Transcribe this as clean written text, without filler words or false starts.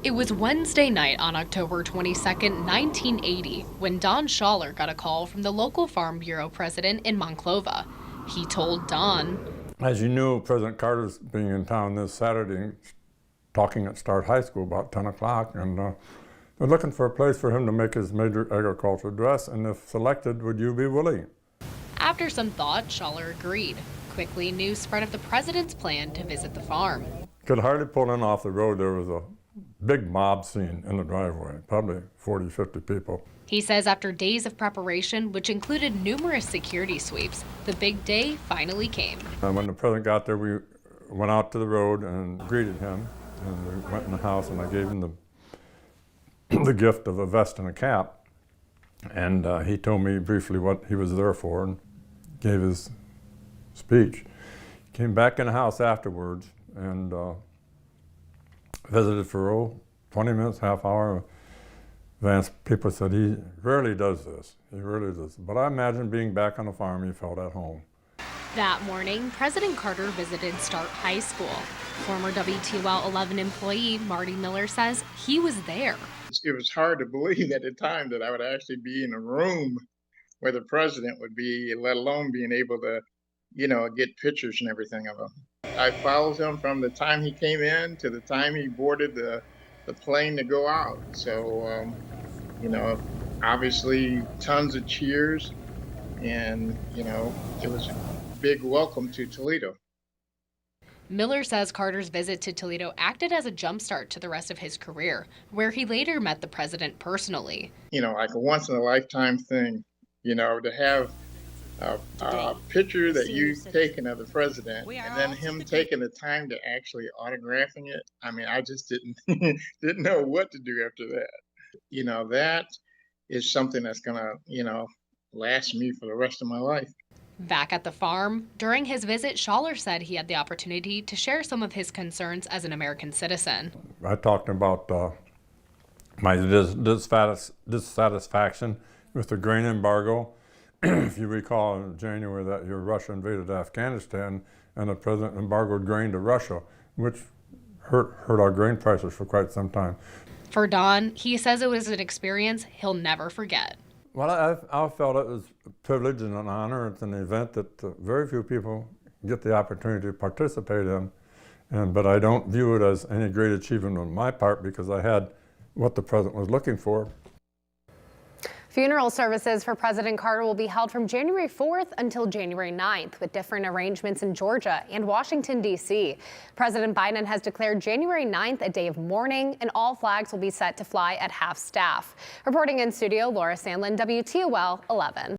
It was Wednesday night on October 22nd, 1980, when Don Schaller got a call from the local Farm Bureau president in Monclova. He told Don, "As you knew, President Carter's being in town this Saturday, talking at Start High School about 10 o'clock, and they're looking for a place for him to make his major agricultural address, and if selected, would you be willing?" After some thought, Schaller agreed. Quickly, news spread of the president's plan to visit the farm. Could hardly pull in off the road. There was a big mob scene in the driveway, probably 40, 50 people. He says after days of preparation, which included numerous security sweeps, the big day finally came. And when the president got there, we went out to the road and greeted him, and we went in the house, and I gave him the gift of a vest and a cap, and he told me briefly what he was there for and gave his speech. Came back in the house afterwards and visited for 20 minutes, half hour. Advanced people said he rarely does this. He really does. But I imagine being back on the farm, he felt at home. That morning, President Carter visited Start High School. Former WTOL 11 employee Marty Miller says he was there. It was hard to believe at the time that I would actually be in a room where the president would be, let alone being able to, get pictures and everything of him. I followed him from the time he came in to the time he boarded the plane to go out. So, obviously tons of cheers, and, it was a big welcome to Toledo. Miller says Carter's visit to Toledo acted as a jumpstart to the rest of his career, where he later met the president personally. Like a once-in-a-lifetime thing, to have a picture that you've taken of the president, and then him taking the time to actually autographing it. I mean, I just didn't know what to do after that. That is something that's gonna, last me for the rest of my life. Back at the farm, during his visit, Schaller said he had the opportunity to share some of his concerns as an American citizen. I talked about my dissatisfaction with the grain embargo. If you recall, in January that year, Russia invaded Afghanistan, and the president embargoed grain to Russia, which hurt our grain prices for quite some time. For Don, he says it was an experience he'll never forget. Well, I felt it was a privilege and an honor. It's an event that very few people get the opportunity to participate in, but I don't view it as any great achievement on my part because I had what the president was looking for. Funeral services for President Carter will be held from January 4th until January 9th, with different arrangements in Georgia and Washington, D.C. President Biden has declared January 9th a day of mourning, and all flags will be set to fly at half staff. Reporting in studio, Laura Sandlin, WTOL 11.